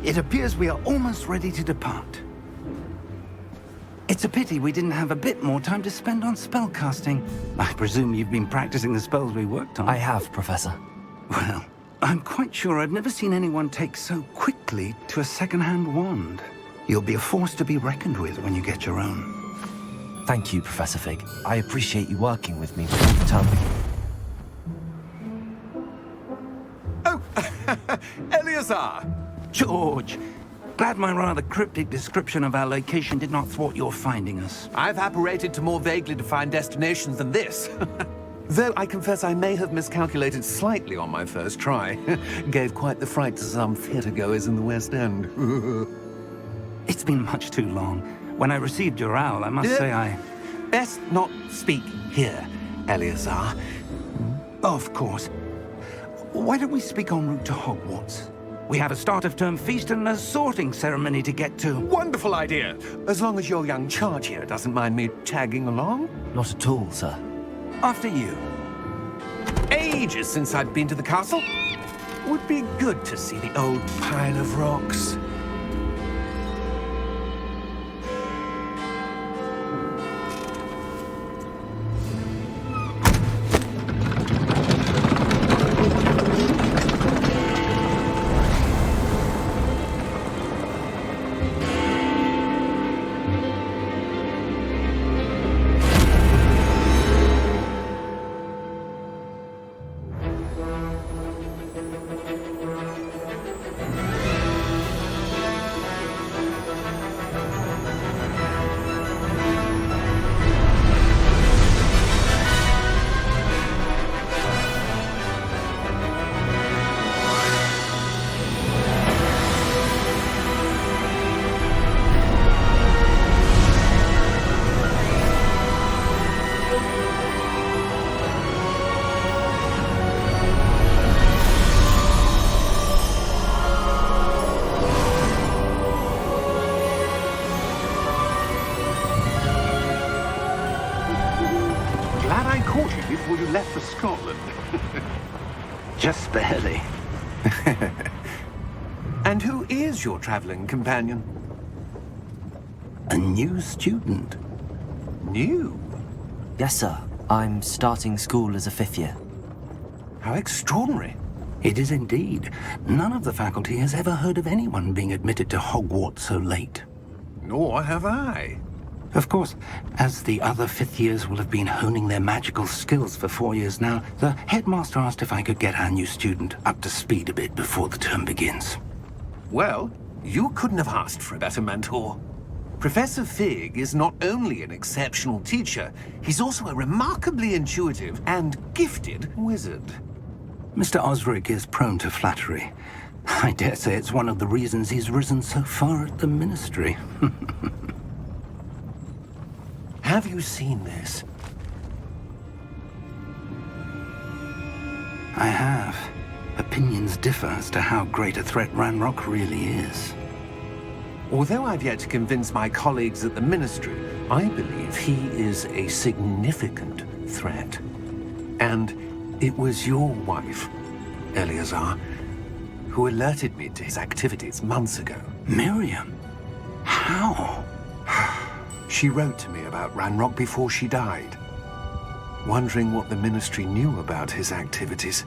It appears we are almost ready to depart. It's a pity we didn't have a bit more time to spend on spellcasting. I presume you've been practicing the spells we worked on. I have, Professor. Well, I'm quite sure I've never seen anyone take so quickly to a second-hand wand. You'll be a force to be reckoned with when you get your own. Thank you, Professor Fig. I appreciate you working with me all the time. Oh, Eleazar! George, glad my rather cryptic description of our location did not thwart your finding us. I've apparated to more vaguely defined destinations than this. Though I confess I may have miscalculated slightly on my first try. Gave quite the fright to some theatre-goers in the West End. It's been much too long. When I received your owl, I must say I... Best not speak here, Eleazar. Of course. Why don't we speak en route to Hogwarts? We have a start-of-term feast and a sorting ceremony to get to. Wonderful idea! As long as your young charge here doesn't mind me tagging along. Not at all, sir. After you. Ages since I'd been to the castle. Would be good to see the old pile of rocks. Before you left for Scotland. Just barely. And who is your traveling companion? A new student. New? Yes, sir. I'm starting school as a 5th year. How extraordinary. It is indeed. None of the faculty has ever heard of anyone being admitted to Hogwarts so late. Nor have I. Of course, as the other 5th years will have been honing their magical skills for 4 years now, the headmaster asked if I could get our new student up to speed a bit before the term begins. Well, you couldn't have asked for a better mentor. Professor Fig is not only an exceptional teacher, he's also a remarkably intuitive and gifted wizard. Mr. Osric is prone to flattery. I dare say it's one of the reasons he's risen so far at the ministry. Have you seen this? I have. Opinions differ as to how great a threat Ranrock really is. Although I've yet to convince my colleagues at the ministry, I believe he is a significant threat. And it was your wife, Eleazar, who alerted me to his activities months ago. Miriam? How? She wrote to me about Ranrock before she died, wondering what the ministry knew about his activities.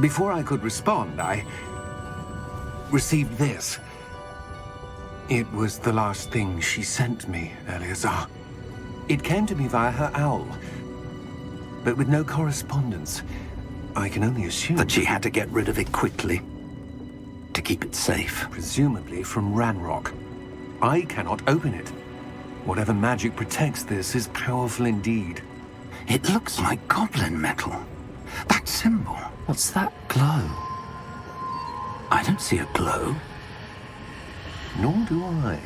Before I could respond, I received this. It was the last thing she sent me, Eleazar. It came to me via her owl, but with no correspondence. I can only assume that she had to get rid of it quickly, to keep it safe. Presumably from Ranrock. I cannot open it. Whatever magic protects this is powerful indeed. It looks like goblin metal. That symbol. What's that glow? I don't see a glow. Nor do I.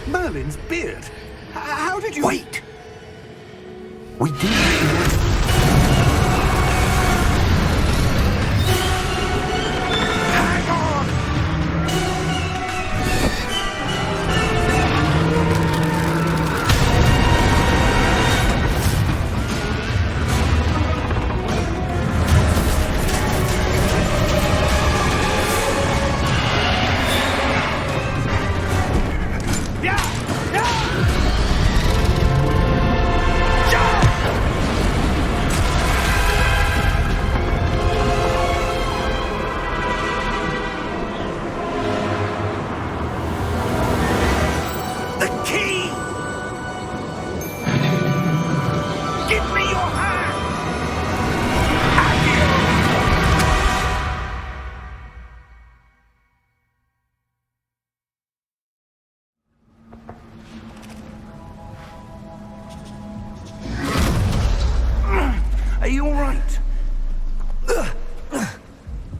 Merlin's beard. How did you... Wait! We do...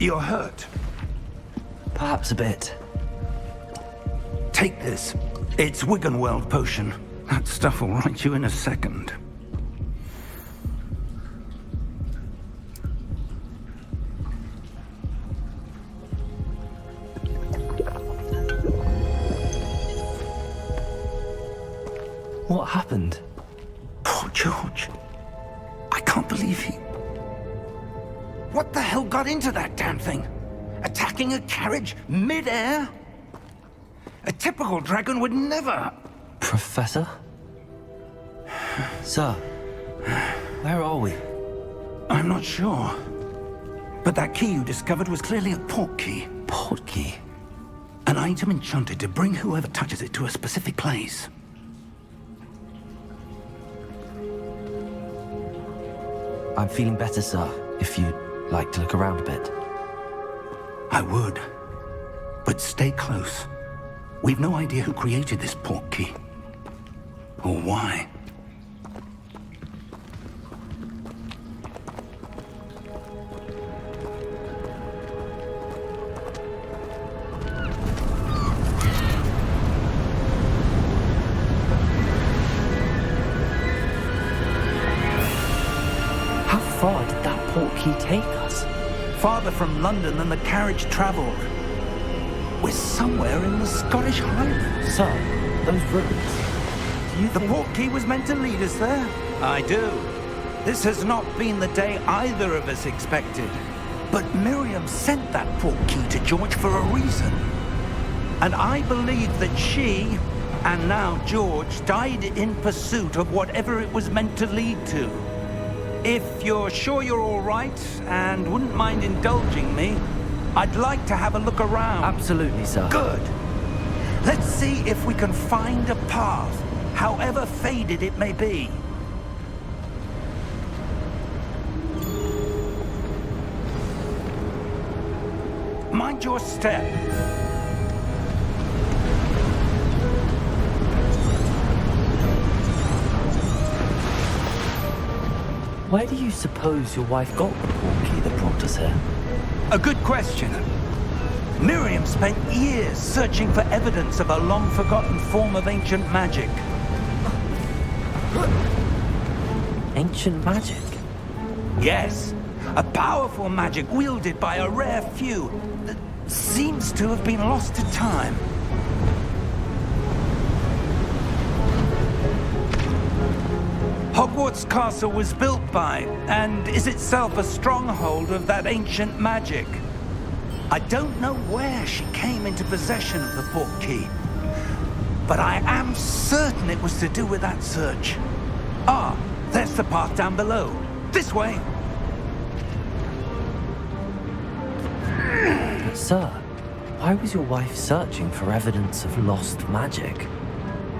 You're hurt. Perhaps a bit. Take this. It's Wiggenweld potion. That stuff will right you in a second. What happened? Poor George. I can't believe he... What the hell got into that damn thing? Attacking a carriage mid-air? A typical dragon would never... Professor? Sir, where are we? I'm not sure. But that key you discovered was clearly a port key. Port key? An item enchanted to bring whoever touches it to a specific place. I'm feeling better, sir, if you'd like to look around a bit. I would. But stay close. We've no idea who created this port key. Or why. How far did that port key take us? Farther from London than the carriage traveled. We're somewhere in the Scottish Highlands. Sir, those ruins. Do you The think... port key was meant to lead us there? I do. This has not been the day either of us expected. But Miriam sent that port key to George for a reason. And I believe that she, and now George, died in pursuit of whatever it was meant to lead to. If you're sure you're all right and wouldn't mind indulging me, I'd like to have a look around. Absolutely, sir. Good. Let's see if we can find a path, however faded it may be. Mind your step. Where do you suppose your wife got the port key that brought us here? A good question. Miriam spent years searching for evidence of a long-forgotten form of ancient magic. Ancient magic? Yes, a powerful magic wielded by a rare few that seems to have been lost to time. Hogwarts Castle was built by, and is itself a stronghold of that ancient magic. I don't know where she came into possession of the port key, but I am certain it was to do with that search. Ah, there's the path down below. This way. But sir, why was your wife searching for evidence of lost magic?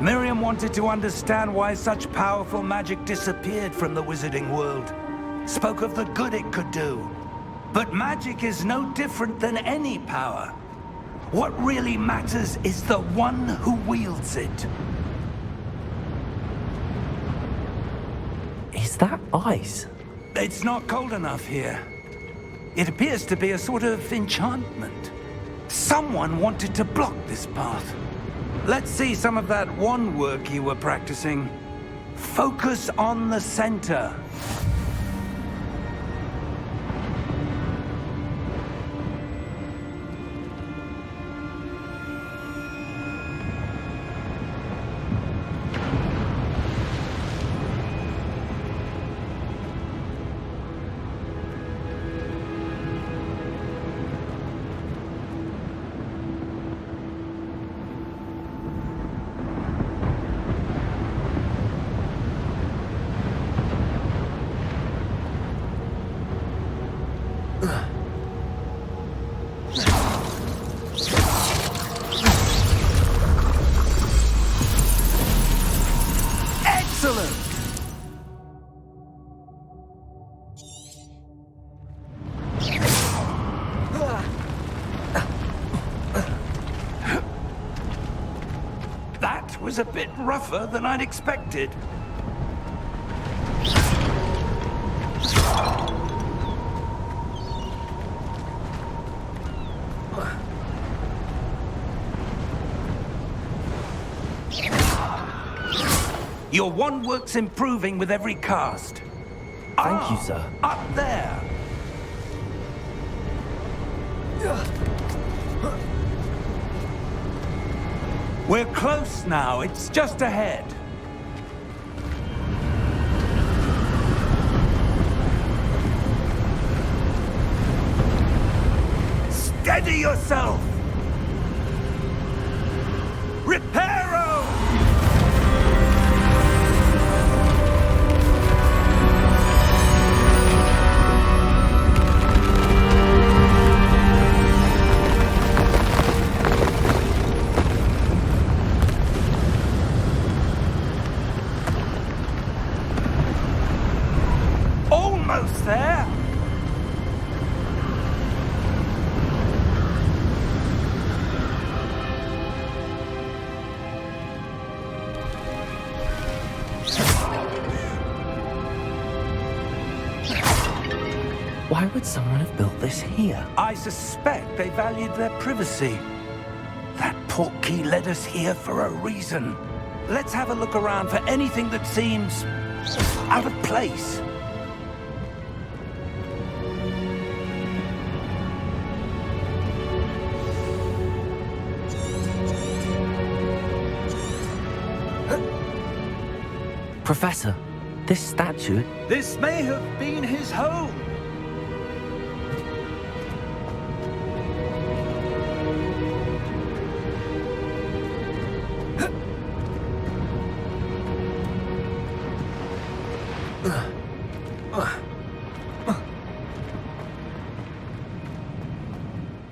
Miriam wanted to understand why such powerful magic disappeared from the wizarding world. Spoke of the good it could do. But magic is no different than any power. What really matters is the one who wields it. Is that ice? It's not cold enough here. It appears to be a sort of enchantment. Someone wanted to block this path. Let's see some of that wand work you were practicing. Focus on the center. Excellent! That was a bit rougher than I'd expected. Your wand work's improving with every cast. Thank you, sir. Up there! We're close now. It's just ahead. Steady yourself! Reparo! Almost there! Why would someone have built this here? I suspect they valued their privacy. That portkey led us here for a reason. Let's have a look around for anything that seems out of place. Professor, this statue... This may have been his home.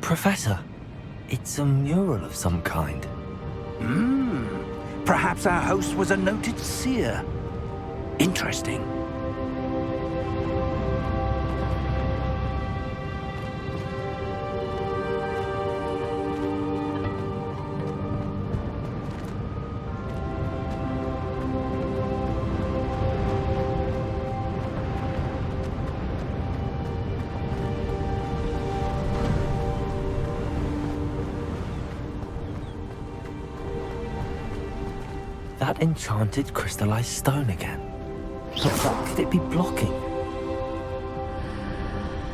Professor, it's a mural of some kind. Perhaps our host was a noted seer. Interesting. That enchanted crystallized stone again. But what could it be blocking?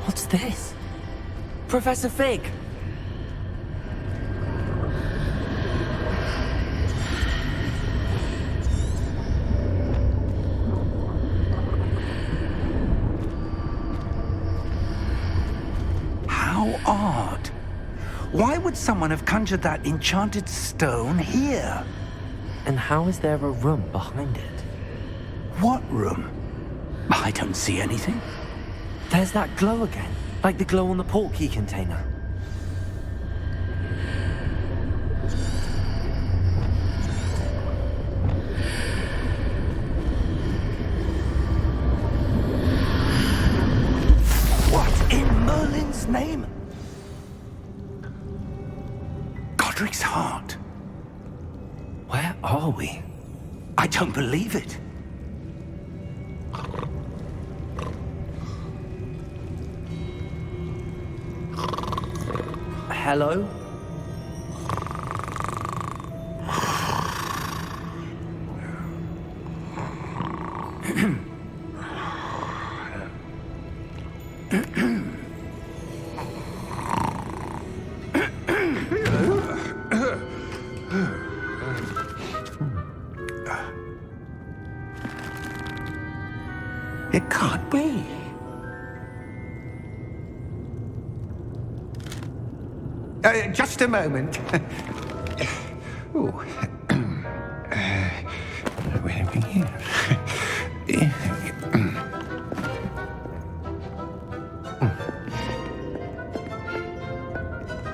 What's this? Professor Fig! How odd. Why would someone have conjured that enchanted stone here? And how is there a room behind it? What room? I don't see anything. There's that glow again, like the glow on the portkey container. What in Merlin's name? Godric's heart. Where are we? I don't believe it. Hello? It can't be. Just a moment. Oh. Where are we here?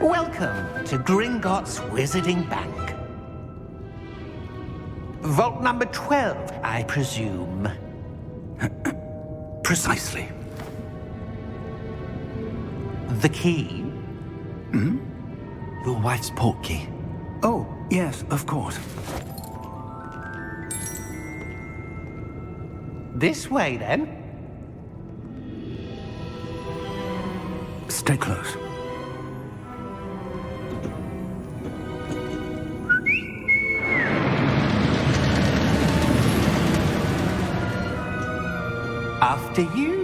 Welcome to Gringotts Wizarding Bank. Vault number 12, I presume. Precisely. The key? Your wife's portkey. Oh, yes, of course. This way, then. Stay close. after you.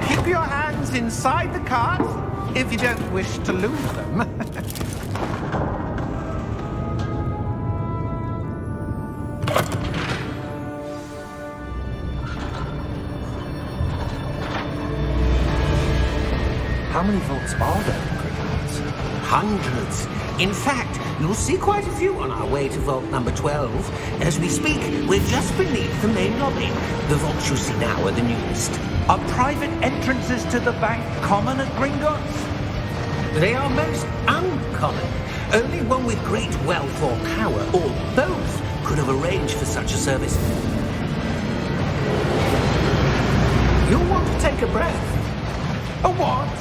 Keep your hands inside the cart if you don't wish to lose them. How many vaults are there in Gringotts? Hundreds. In fact, you'll see quite a few on our way to vault number 12. As we speak, we're just beneath the main lobby. The vaults you see now are the newest. Are private entrances to the bank common at Gringotts? They are most uncommon. Only one with great wealth or power, or both, could have arranged for such a service. You'll want to take a breath. A what?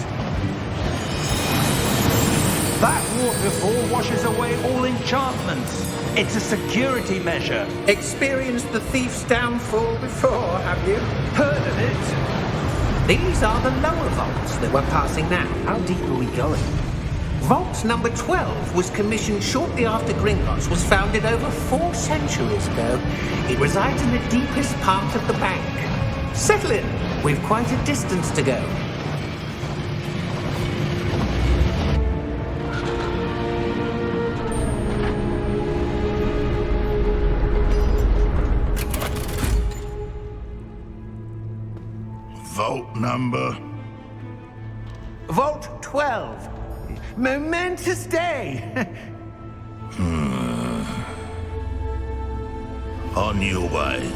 That waterfall washes away all enchantments. It's a security measure. Experienced the thief's downfall before, have you? Heard of it? These are the lower vaults that we're passing now. How deep are we going? Vault number 12 was commissioned shortly after Gringotts was founded over 4 centuries ago. It resides in the deepest part of the bank. Settle in. We've quite a distance to go. Vault number? Vault 12. Momentous day. On your way.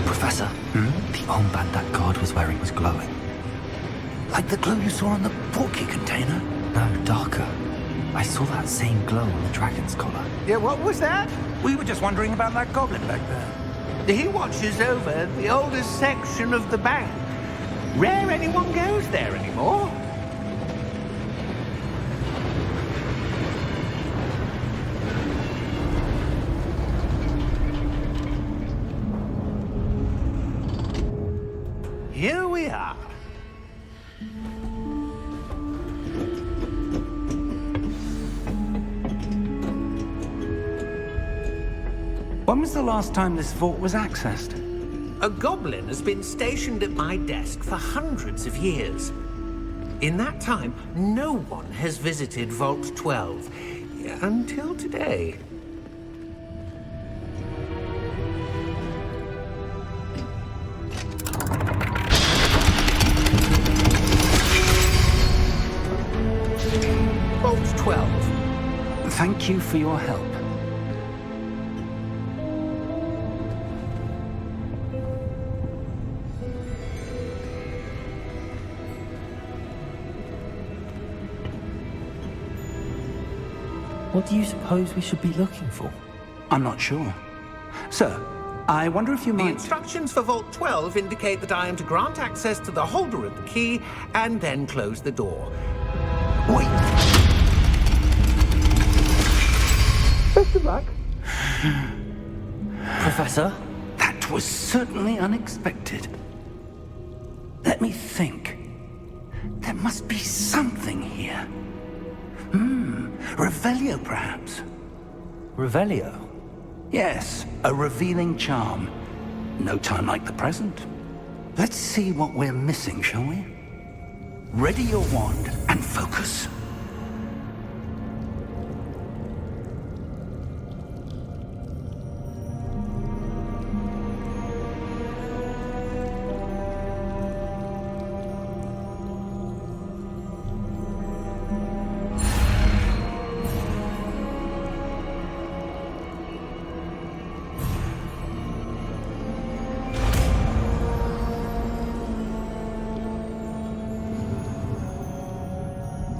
Professor, the armband that guard was wearing was glowing. Like the glow you saw on the portkey container? No, darker. I saw that same glow on the dragon's collar. Yeah, what was that? We were just wondering about that goblin back there. He watches over the oldest section of the bank. Rare anyone goes there anymore. Here we are. When was the last time this vault was accessed? A goblin has been stationed at my desk for hundreds of years. In that time, no one has visited Vault 12 until today. Vault 12. Thank you for your help. What do you suppose we should be looking for? I'm not sure. Sir, I wonder if you The might... instructions for Vault 12 indicate that I am to grant access to the holder of the key and then close the door. Wait! Best of luck. Professor? That was certainly unexpected. Let me think. There must be something here. Revelio, perhaps? Revelio? Yes, a revealing charm. No time like the present. Let's see what we're missing, shall we? Ready your wand and focus.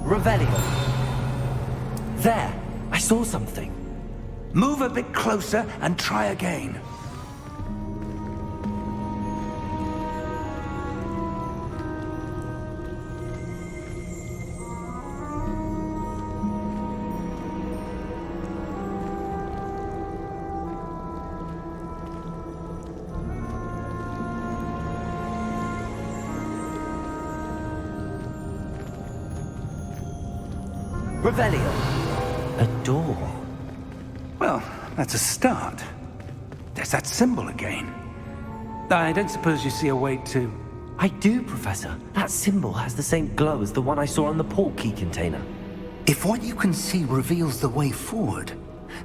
Revelio. There! I saw something. Move a bit closer and try again. Revelio. A door. Well, that's a start. There's that symbol again. I don't suppose you see a way to... I do, Professor. That symbol has the same glow as the one I saw on the port key container. If what you can see reveals the way forward,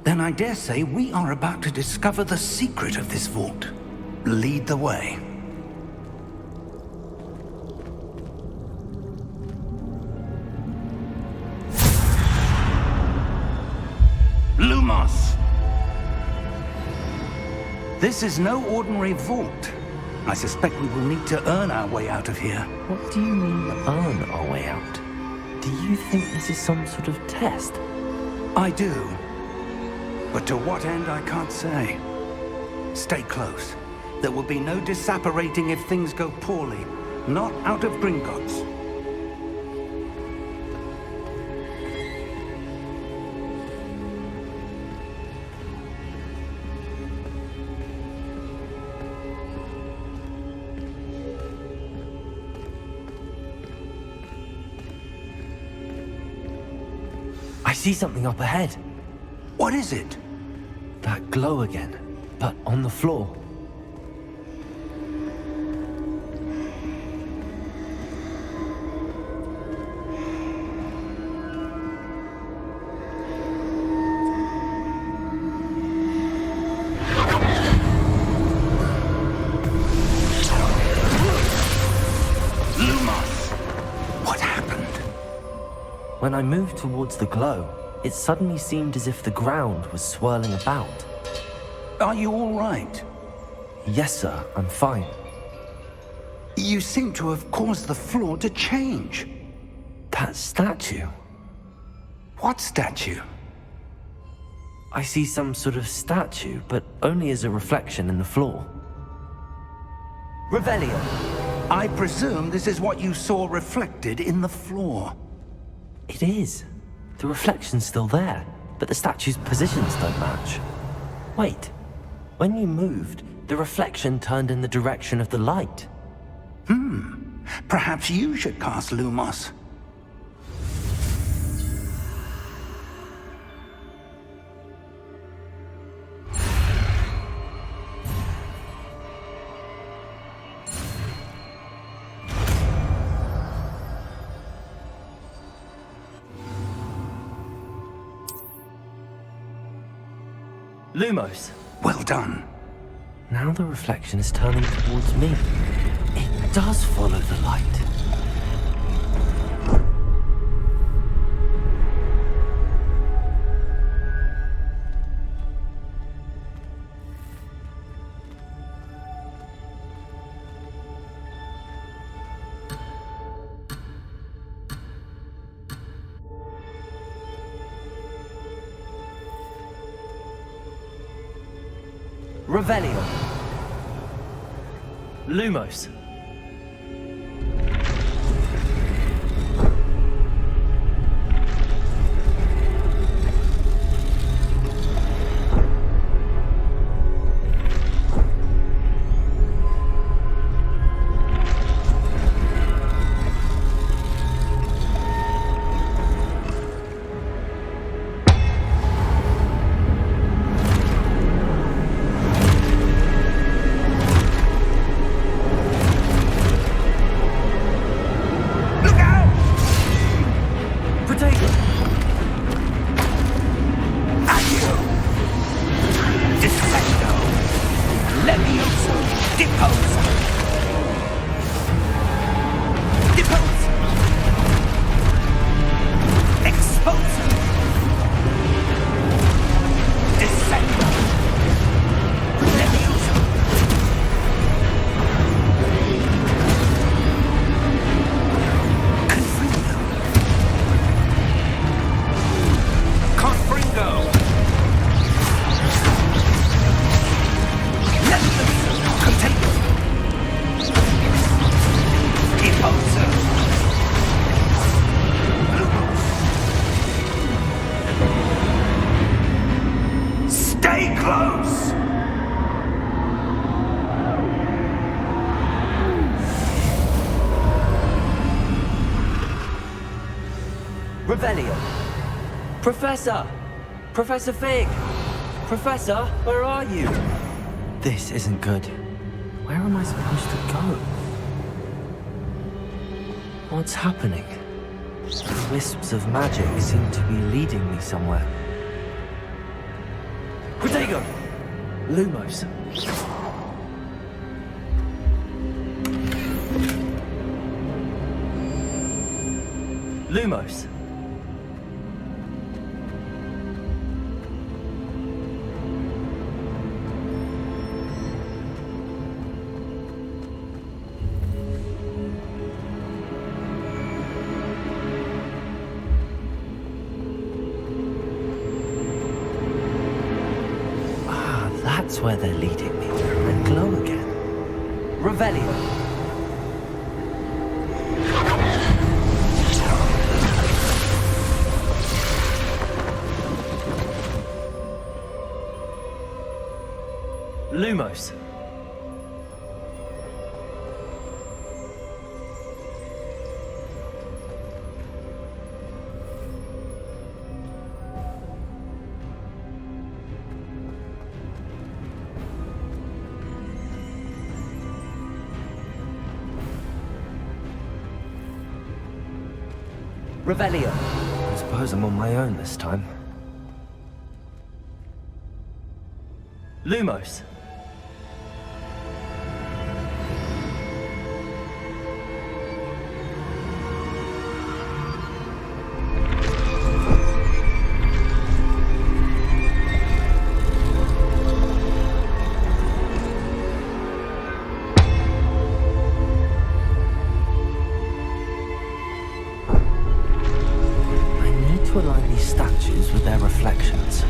then I dare say we are about to discover the secret of this vault. Lead the way. Lumos! This is no ordinary vault. I suspect we will need to earn our way out of here. What do you mean, earn our way out? Do you think this is some sort of test? I do. But to what end, I can't say. Stay close. There will be no disapparating if things go poorly. Not out of Gringotts. I see something up ahead. What is it? That glow again, but on the floor. Lumos! What happened? When I moved towards the glow, it suddenly seemed as if the ground was swirling about. Are you all right? Yes, sir, I'm fine. You seem to have caused the floor to change. That statue. What statue? I see some sort of statue, but only as a reflection in the floor. Revelio. I presume this is what you saw reflected in the floor. It is. The reflection's still there, but the statue's positions don't match. Wait. When you moved, the reflection turned in the direction of the light. Perhaps you should cast Lumos. Lumos. Well done. Now the reflection is turning towards me. It does follow the light. Revelio. Lumos. Revelio. Professor! Professor Fig! Professor, where are you? This isn't good. Where am I supposed to go? What's happening? Wisps of magic seem to be leading me somewhere. Protego! Lumos. Lumos. That's where they're leading me. And glow again. Revelio. Lumos. Revelio. I suppose I'm on my own this time. Lumos. To align these statues with their reflections.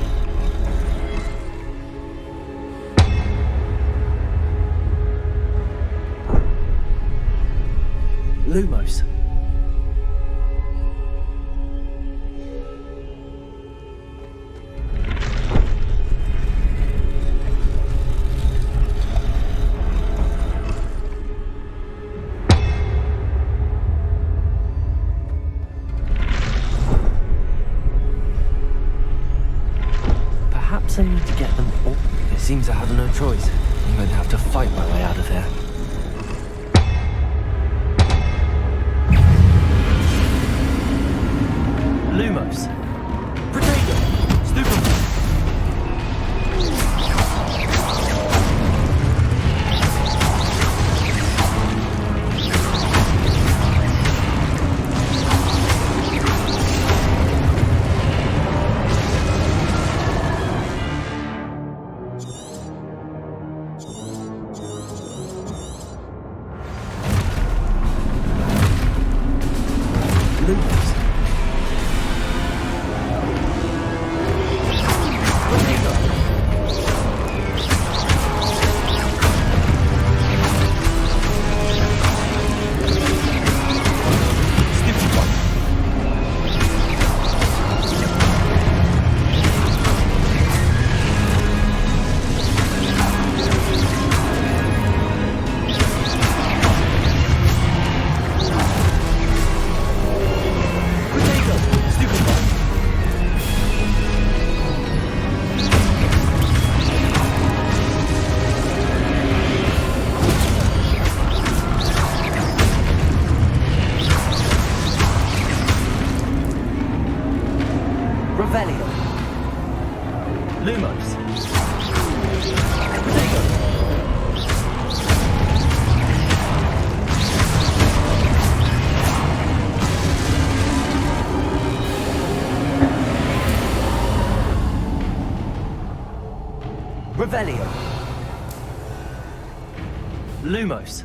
Lumos. I need to get them all. It seems I have no choice. I'm going to have to fight my way out of here. Lumos. Protego. Stupid. Revelio. Lumos. Protego. Revelio. Lumos.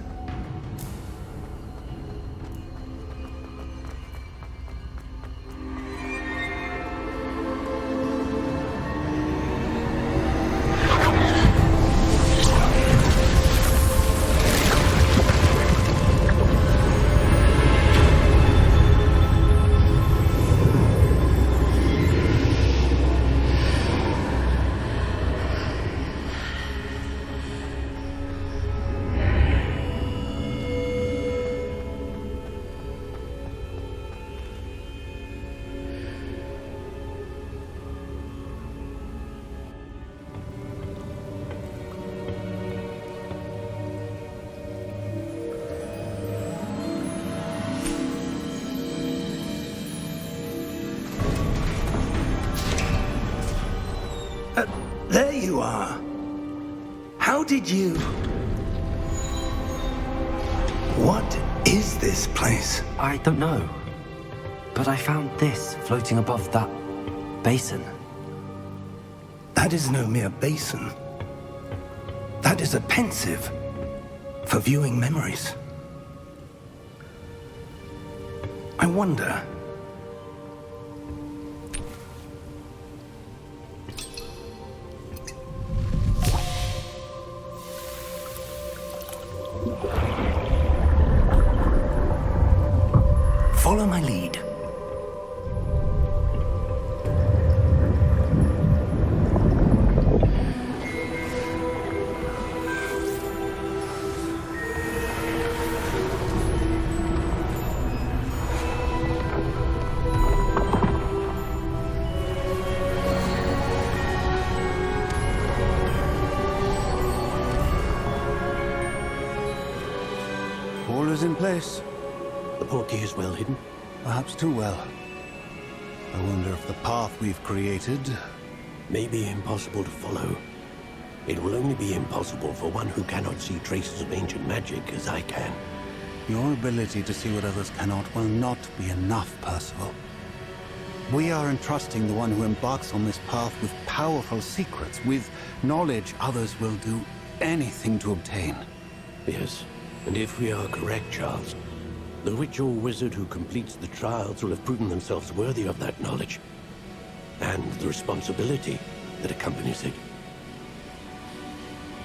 are. How did you... What is this place? I don't know. But I found this floating above that basin. That is no mere basin. That is a pensive for viewing memories. I wonder... Follow my lead. All is in place. The portkey is well hidden. Perhaps too well. I wonder if the path we've created... May be impossible to follow. It will only be impossible for one who cannot see traces of ancient magic as I can. Your ability to see what others cannot will not be enough, Percival. We are entrusting the one who embarks on this path with powerful secrets, with knowledge others will do anything to obtain. Yes, and if we are correct, Charles, the witch or wizard who completes the trials will have proven themselves worthy of that knowledge, and the responsibility that accompanies it.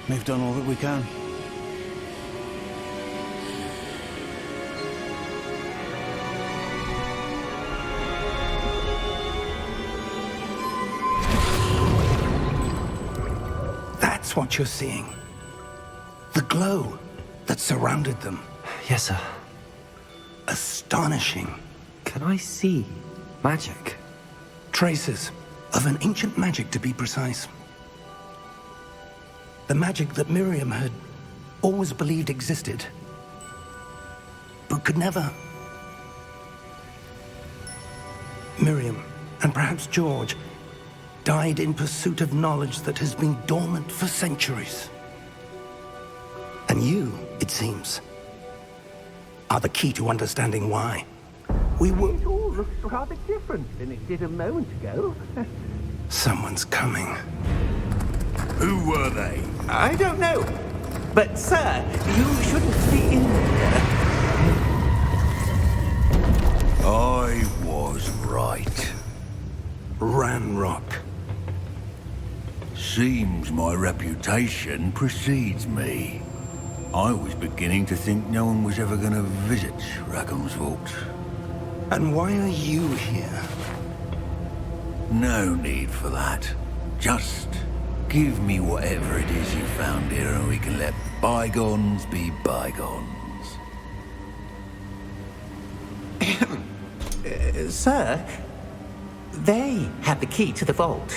We've done all that we can. That's what you're seeing. The glow that surrounded them. Yes, sir. Astonishing. Can I see magic? Traces of an ancient magic, to be precise. The magic that Miriam had always believed existed, but could never. Miriam, and perhaps George, died in pursuit of knowledge that has been dormant for centuries. And you, it seems, are the key to understanding why. We were... It all looks rather different than it did a moment ago. Someone's coming. Who were they? I don't know. But, sir, you shouldn't be in there. I was right. Ranrock. Seems my reputation precedes me. I was beginning to think no one was ever going to visit Rackham's Vault. And why are you here? No need for that. Just give me whatever it is you found here and we can let bygones be bygones. Sir, they had the key to the vault.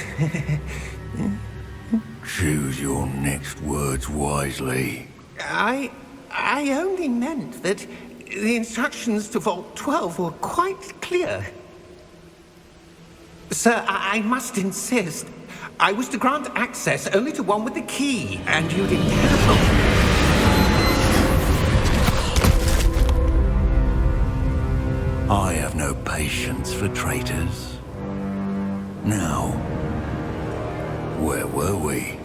Choose your next words wisely. I only meant that the instructions to Vault 12 were quite clear. Sir, I must insist. I was to grant access only to one with the key, and you didn't have I have no patience for traitors. Now, where were we?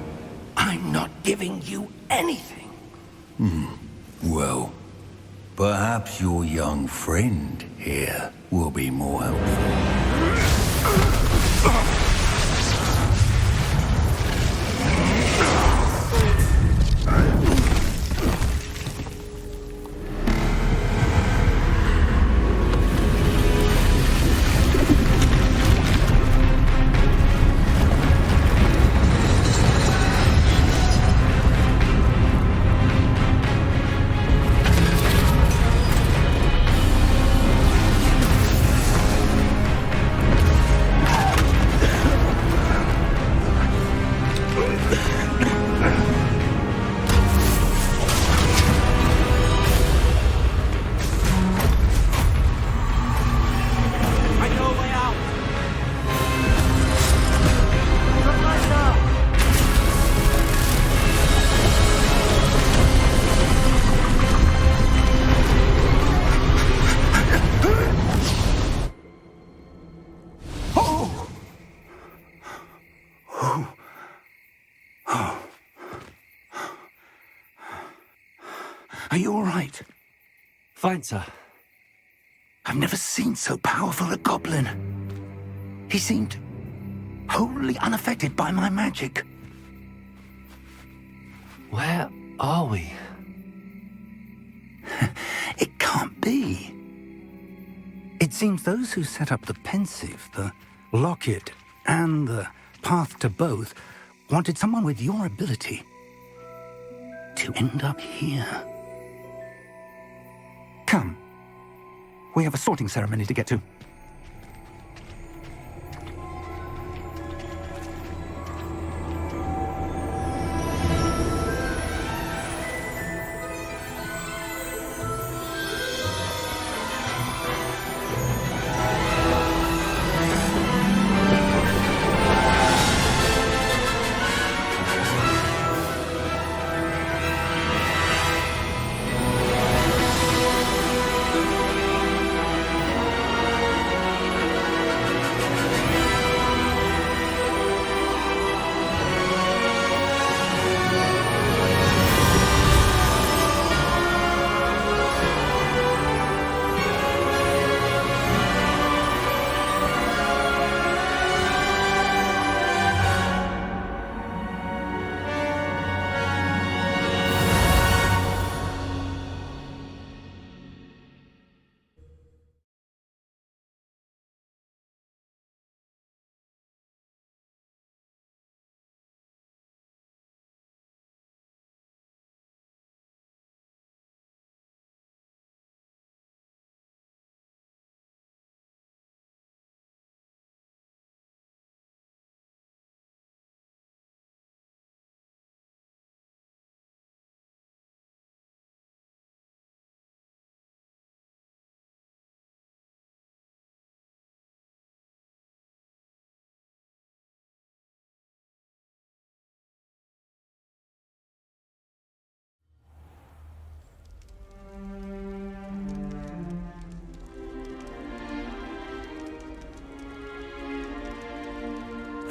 I'm not giving you anything. Well, perhaps your young friend here will be more helpful. Are you all right? Fine, sir. I've never seen so powerful a goblin. He seemed wholly unaffected by my magic. Where are we? It can't be. It seems those who set up the pensive, the locket, and the path to both wanted someone with your ability to end up here. Come. We have a sorting ceremony to get to.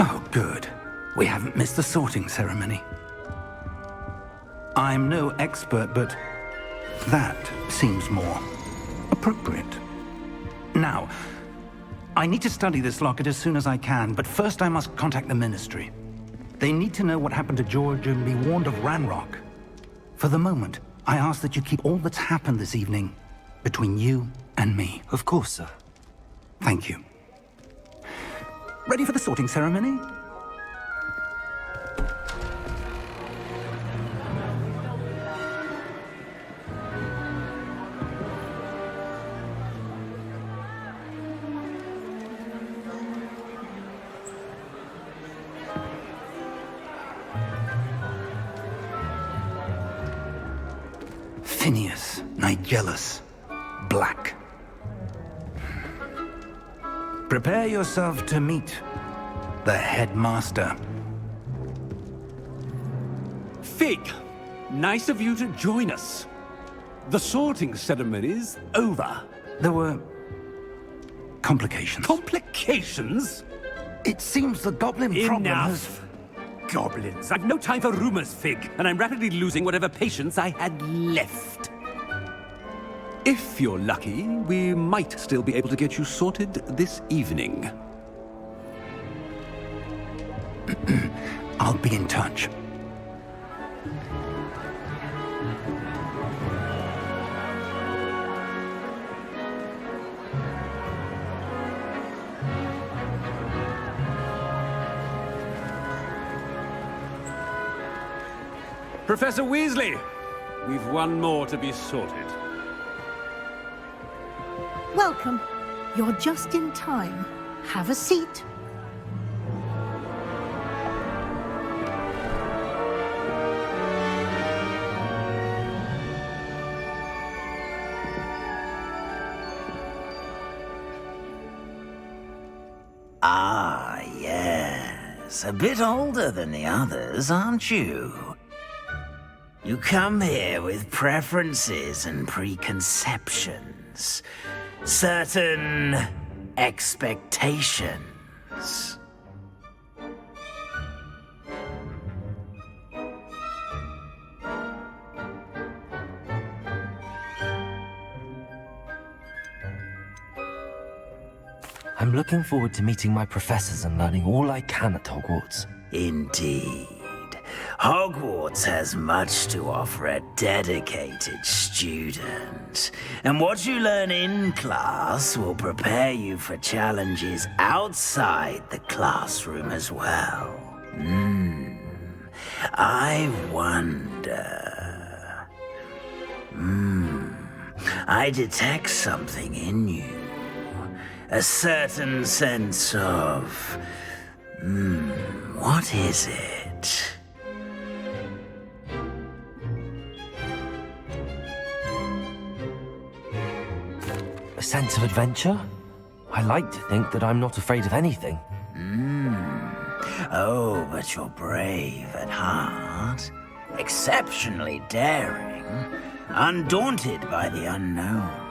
Oh, good. We haven't missed the sorting ceremony. I'm no expert, but that seems more appropriate. Now, I need to study this locket as soon as I can, but first I must contact the Ministry. They need to know what happened to George and be warned of Ranrock. For the moment, I ask that you keep all that's happened this evening between you and me. Of course, sir. Thank you. Ready for the sorting ceremony? Phineas, Nigellus, Black. Prepare yourself to meet the headmaster. Fig, nice of you to join us. The sorting ceremony's over. There were complications. Complications? It seems the goblin problem has... Enough. Goblins. I've no time for rumors, Fig, and I'm rapidly losing whatever patience I had left. If you're lucky, we might still be able to get you sorted this evening. I'll be in touch. Professor Weasley, we've one more to be sorted. Welcome. You're just in time. Have a seat. Ah, yes. A bit older than the others, aren't you? You come here with preferences and preconceptions. Certain expectations. I'm looking forward to meeting my professors and learning all I can at Hogwarts. Indeed. Hogwarts has much to offer a dedicated student. And what you learn in class will prepare you for challenges outside the classroom as well. I wonder... I detect something in you. A certain sense of... what is it? A sense of adventure? I like to think that I'm not afraid of anything. Oh, but you're brave at heart. Exceptionally daring. Undaunted by the unknown.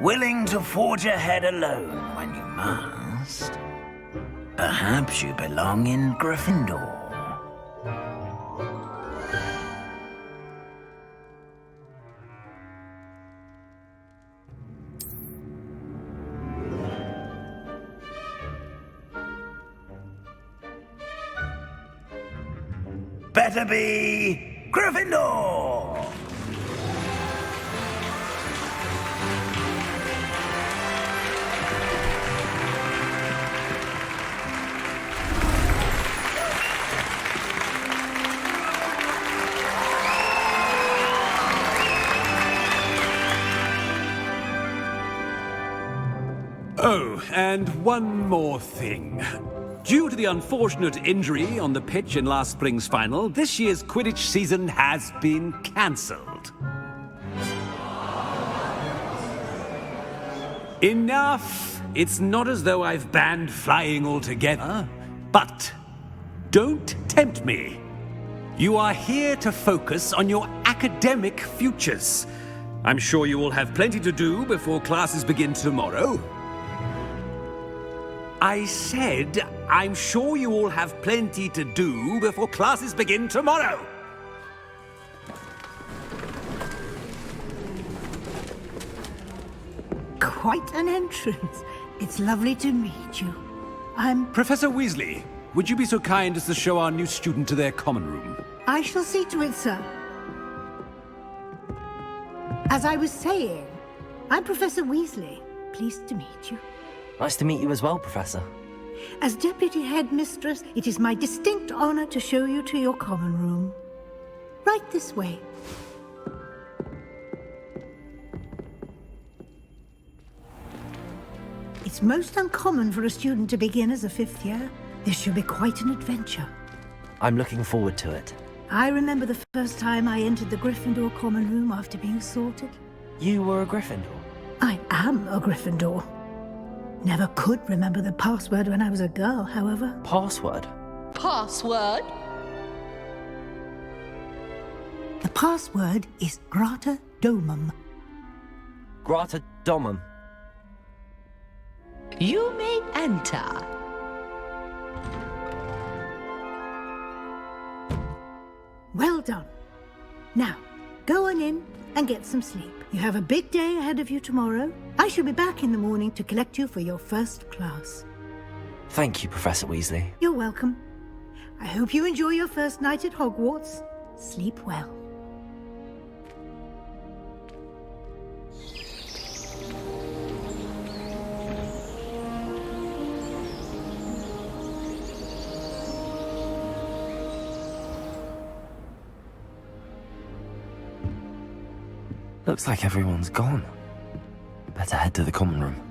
Willing to forge ahead alone when you must. Perhaps you belong in Gryffindor. Better be Gryffindor! Oh, and one more thing. Due to the unfortunate injury on the pitch in last spring's final, this year's Quidditch season has been cancelled. Enough! It's not as though I've banned flying altogether, but don't tempt me. You are here to focus on your academic futures. I'm sure you will have plenty to do before classes begin tomorrow. I said, I'm sure you all have plenty to do before classes begin tomorrow. Quite an entrance. It's lovely to meet you. I'm... Professor Weasley, would you be so kind as to show our new student to their common room? I shall see to it, sir. As I was saying, I'm Professor Weasley. Pleased to meet you. Nice to meet you as well, Professor. As Deputy Headmistress, it is my distinct honor to show you to your common room. Right this way. It's most uncommon for a student to begin as a fifth year. This should be quite an adventure. I'm looking forward to it. I remember the first time I entered the Gryffindor common room after being sorted. You were a Gryffindor? I am a Gryffindor. Never could remember the password when I was a girl, however. Password? Password? The password is Grata Domum. Grata Domum. You may enter. Well done. Now, go on in and get some sleep. You have a big day ahead of you tomorrow. I shall be back in the morning to collect you for your first class. Thank you, Professor Weasley. You're welcome. I hope you enjoy your first night at Hogwarts. Sleep well. Looks like everyone's gone. Better head to the common room.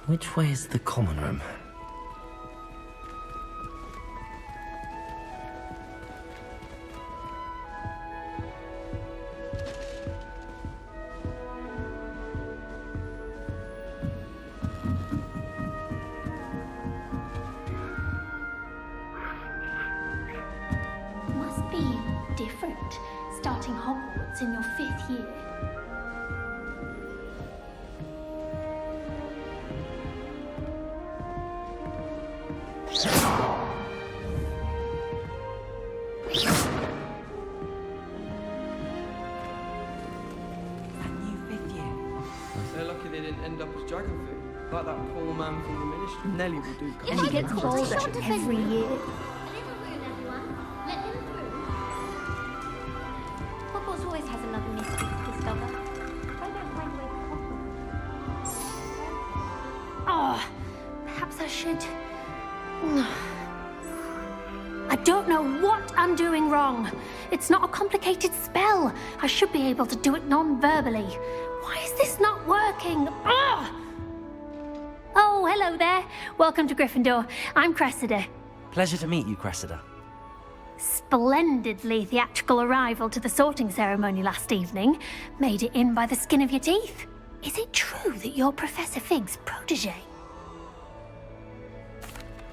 Which way is the common room? Must be different, starting Hogwarts in your 5th year. They're lucky they didn't end up as dragon food, like that poor man from the ministry. Nelly will do. And she gets bolder every year. Hogwarts always has another mystery to discover. I don't find a way to Hogwarts. Oh, perhaps I should. I don't know what I'm doing wrong. It's not a complicated spell. I should be able to do it non-verbally. Why is this not working? Ugh! Oh, hello there. Welcome to Gryffindor. I'm Cressida. Pleasure to meet you, Cressida. Splendidly theatrical arrival to the sorting ceremony last evening. Made it in by the skin of your teeth. Is it true that you're Professor Fig's protege?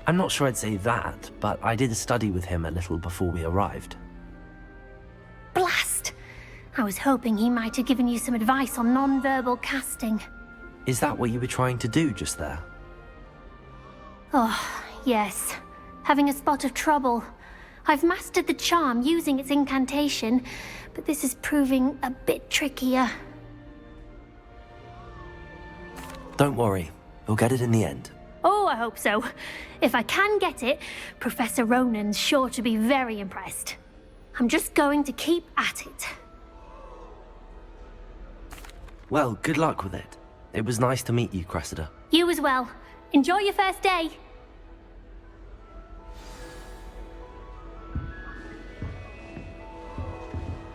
I'm not sure I'd say that, but I did study with him a little before we arrived. Blast! I was hoping he might have given you some advice on non-verbal casting. Is that what you were trying to do just there? Oh, yes. Having a spot of trouble. I've mastered the charm using its incantation, but this is proving a bit trickier. Don't worry, we'll get it in the end. Oh, I hope so. If I can get it, Professor Ronan's sure to be very impressed. I'm just going to keep at it. Well, good luck with it. It was nice to meet you, Cressida. You as well. Enjoy your first day.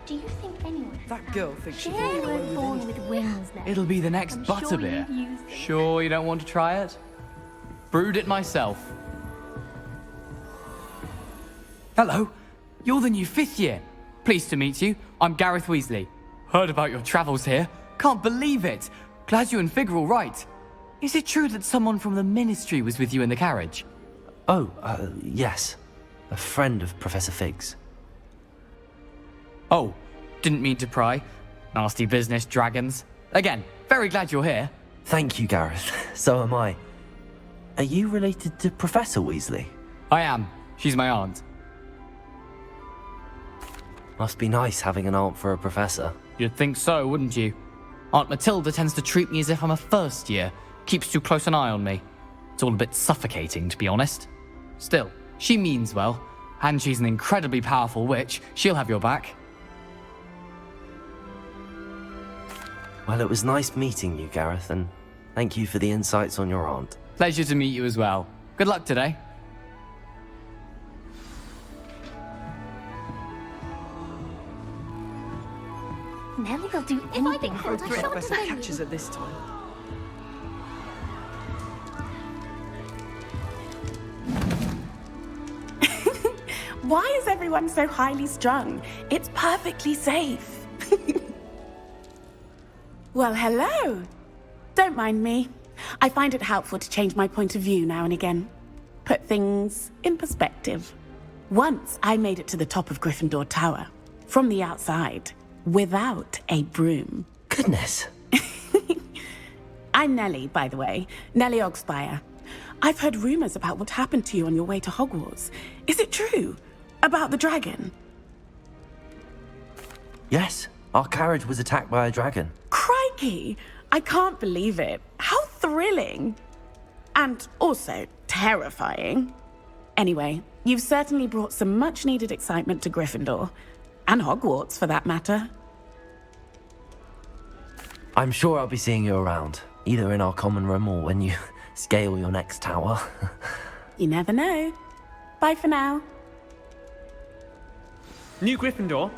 Do you think anyone... That girl thinks she They weren't born with wings now. It'll be the next I'm sure butterbeer. you've used them. Sure you don't want to try it? Brewed it myself. Hello, you're the new 5th year. Pleased to meet you. I'm Gareth Weasley. Heard about your travels here. Can't believe it. Glad you and Fig are all right. Is it true that someone from the Ministry was with you in the carriage? Oh, yes. A friend of Professor Fig's. Oh, didn't mean to pry. Nasty business, dragons. Again, very glad you're here. Thank you, Gareth. So am I. Are you related to Professor Weasley? I am. She's my aunt. Must be nice having an aunt for a professor. You'd think so, wouldn't you? Aunt Matilda tends to treat me as if I'm a first year. Keeps too close an eye on me. It's all a bit suffocating, to be honest. Still, she means well. And she's an incredibly powerful witch. She'll have your back. Well, it was nice meeting you, Gareth, and thank you for the insights on your aunt. Pleasure to meet you as well. Good luck today. Nelly will do anything for a thrill. Professor catches her this time. Why is everyone so highly strung? It's perfectly safe. Well, hello. Don't mind me. I find it helpful to change my point of view now and again. Put things in perspective. Once I made it to the top of Gryffindor Tower, from the outside, without a broom. Goodness. I'm Nelly, by the way. Nelly Ogspire. I've heard rumors about what happened to you on your way to Hogwarts. Is it true? About the dragon? Yes, our carriage was attacked by a dragon. Crikey! I can't believe it. How thrilling! And also terrifying. Anyway, you've certainly brought some much-needed excitement to Gryffindor. And Hogwarts, for that matter. I'm sure I'll be seeing you around, either in our common room or when you scale your next tower. You never know. Bye for now. New Gryffindor,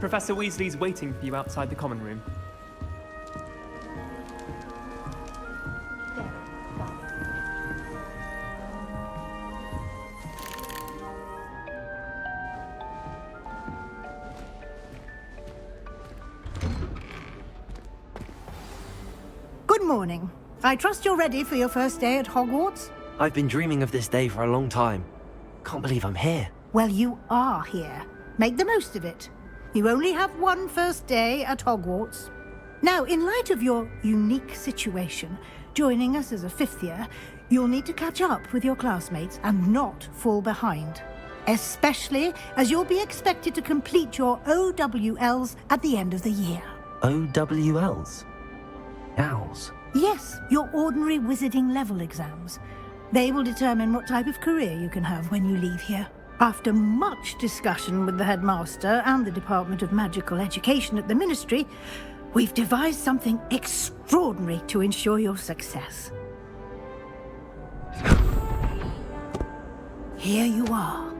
Professor Weasley's waiting for you outside the common room. morning. I trust you're ready for your first day at Hogwarts? I've been dreaming of this day for a long time. Can't believe I'm here. Well, you are here. Make the most of it. You only have one first day at Hogwarts. Now, in light of your unique situation, joining us as a fifth year, you'll need to catch up with your classmates and not fall behind. Especially as you'll be expected to complete your OWLs at the end of the year. OWLs? Owls? Yes, your ordinary wizarding level exams. They will determine what type of career you can have when you leave here. After much discussion with the headmaster and the Department of Magical Education at the Ministry, we've devised something extraordinary to ensure your success. Here you are.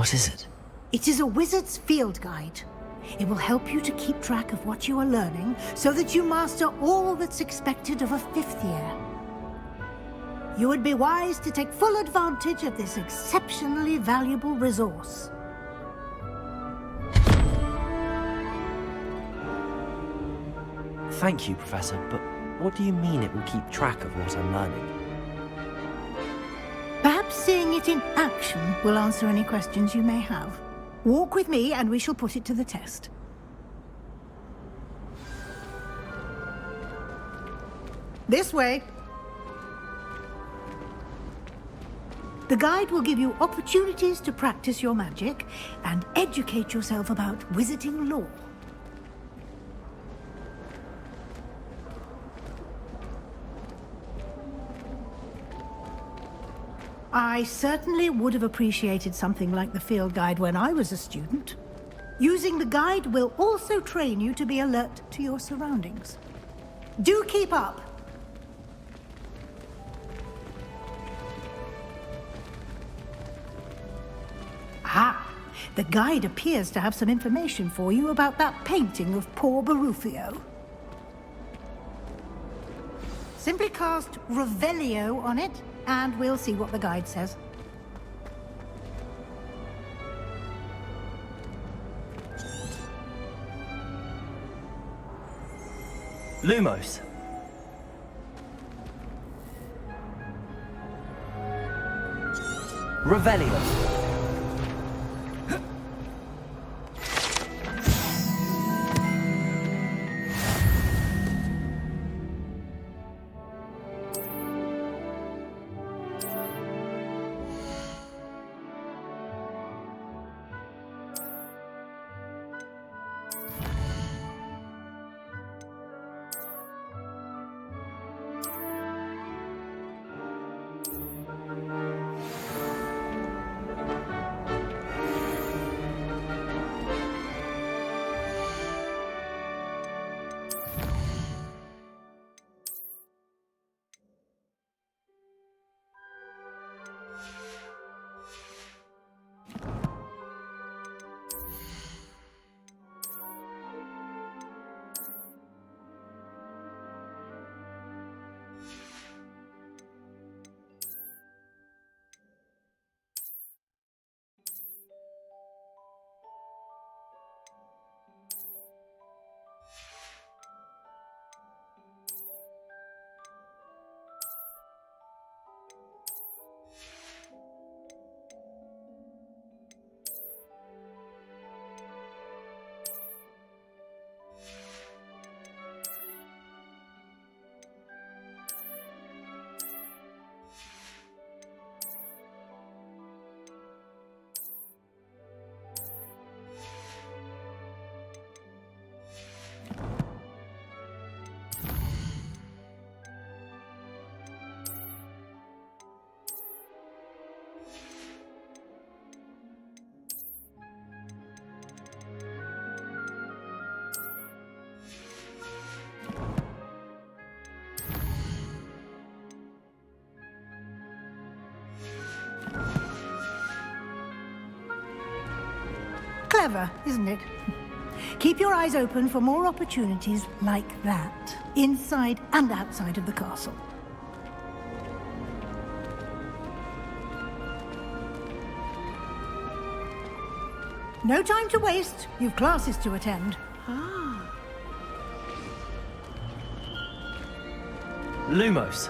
What is it? It is a wizard's field guide. It will help you to keep track of what you are learning so that you master all that's expected of a fifth year. You would be wise to take full advantage of this exceptionally valuable resource. Thank you, Professor, but what do you mean it will keep track of what I'm learning? Perhaps seeing it in action will answer any questions you may have. Walk with me and we shall put it to the test. This way. The guide will give you opportunities to practice your magic and educate yourself about wizarding lore. I certainly would have appreciated something like the field guide when I was a student. Using the guide will also train you to be alert to your surroundings. Do keep up! Ah, the guide appears to have some information for you about that painting of poor Barufio. Simply cast Revelio on it, and we'll see what the guide says. Lumos. Revelio. Clever, isn't it? Keep your eyes open for more opportunities like that, inside and outside of the castle. No time to waste. You've classes to attend. Lumos.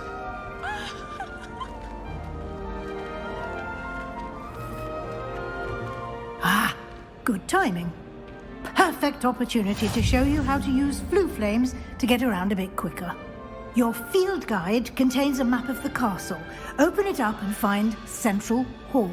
Good timing. Perfect opportunity to show you how to use flue flames to get around a bit quicker. Your field guide contains a map of the castle. Open it up and find Central Hall.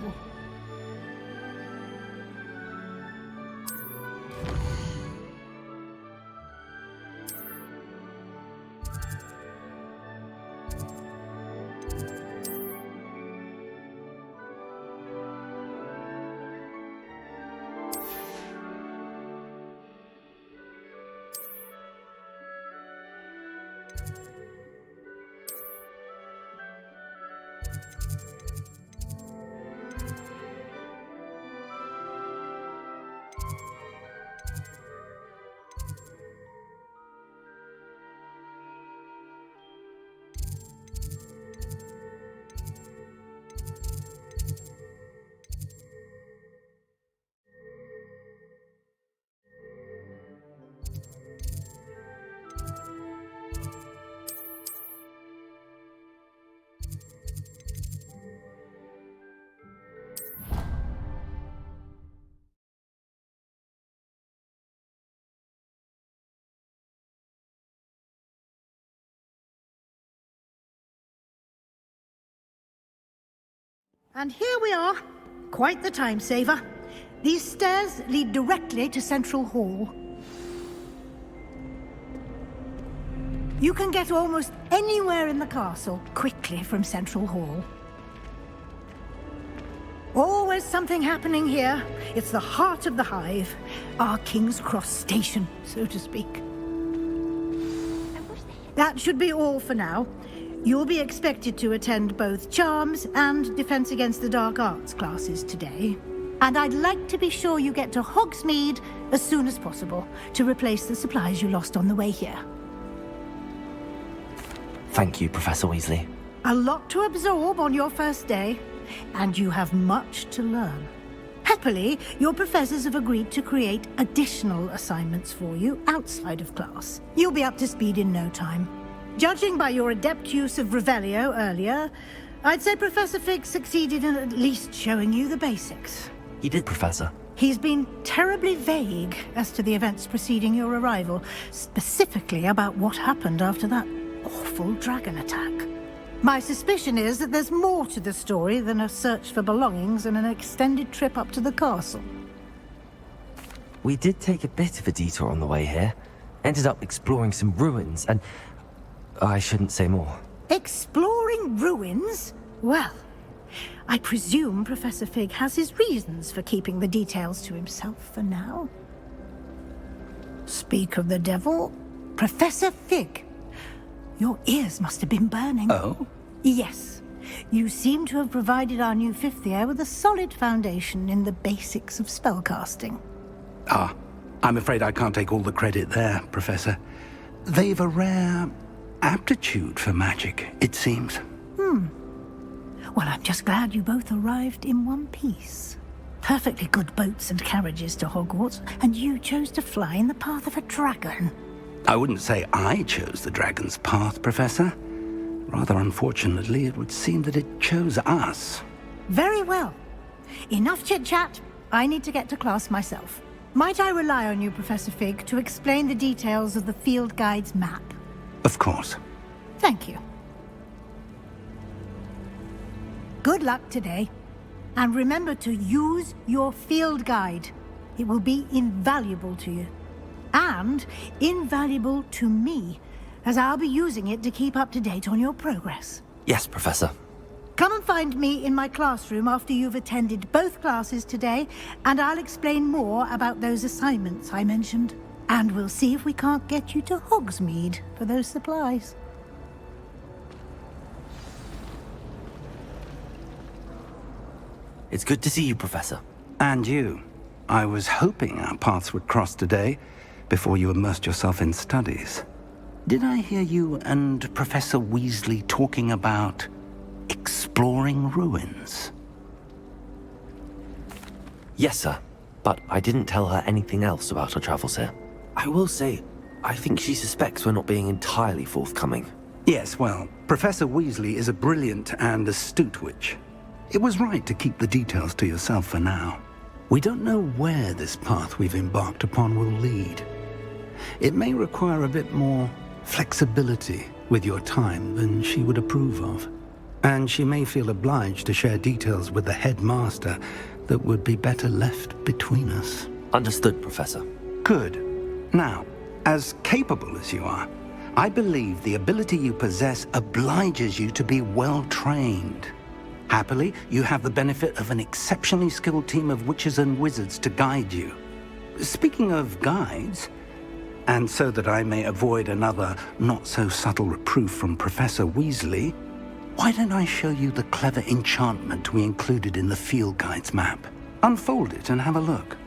And here we are. Quite the time saver. These stairs lead directly to Central Hall. You can get almost anywhere in the castle quickly from Central Hall. Always something happening here. It's the heart of the Hive. Our King's Cross station, so to speak. That should be all for now. You'll be expected to attend both Charms and Defense Against the Dark Arts classes today. And I'd like to be sure you get to Hogsmeade as soon as possible to replace the supplies you lost on the way here. Thank you, Professor Weasley. A lot to absorb on your first day, and you have much to learn. Happily, your professors have agreed to create additional assignments for you outside of class. You'll be up to speed in no time. Judging by your adept use of Revelio earlier, I'd say Professor Fig succeeded in at least showing you the basics. He did, Professor. He's been terribly vague as to the events preceding your arrival, specifically about what happened after that awful dragon attack. My suspicion is that there's more to the story than a search for belongings and an extended trip up to the castle. We did take a bit of a detour on the way here. Ended up exploring some ruins and... I shouldn't say more. Exploring ruins? Well, I presume Professor Fig has his reasons for keeping the details to himself for now. Speak of the devil, Professor Fig. Your ears must have been burning. Oh? Yes. You seem to have provided our new fifth year with a solid foundation in the basics of spellcasting. Ah, I'm afraid I can't take all the credit there, Professor. They've a rare aptitude for magic, it seems. Well, I'm just glad you both arrived in one piece. Perfectly good boats and carriages to Hogwarts, and you chose to fly in the path of a dragon. I wouldn't say I chose the dragon's path, Professor. Rather unfortunately, it would seem that it chose us. Very well. Enough chit-chat. I need to get to class myself. Might I rely on you, Professor Fig, to explain the details of the field guide's map? Of course. Thank you. Good luck today. And remember to use your field guide. It will be invaluable to you. And invaluable to me, as I'll be using it to keep up to date on your progress. Yes, Professor. Come and find me in my classroom after you've attended both classes today, and I'll explain more about those assignments I mentioned. And we'll see if we can't get you to Hogsmeade for those supplies. It's good to see you, Professor. And you. I was hoping our paths would cross today, before you immersed yourself in studies. Did I hear you and Professor Weasley talking about exploring ruins? Yes, sir. But I didn't tell her anything else about our travels here. I will say, I think she suspects we're not being entirely forthcoming. Yes, well, Professor Weasley is a brilliant and astute witch. It was right to keep the details to yourself for now. We don't know where this path we've embarked upon will lead. It may require a bit more flexibility with your time than she would approve of. And she may feel obliged to share details with the headmaster that would be better left between us. Understood, Professor. Good. Now, as capable as you are, I believe the ability you possess obliges you to be well-trained. Happily, you have the benefit of an exceptionally skilled team of witches and wizards to guide you. Speaking of guides, and so that I may avoid another not-so-subtle reproof from Professor Weasley, why don't I show you the clever enchantment we included in the field guide's map? Unfold it and have a look.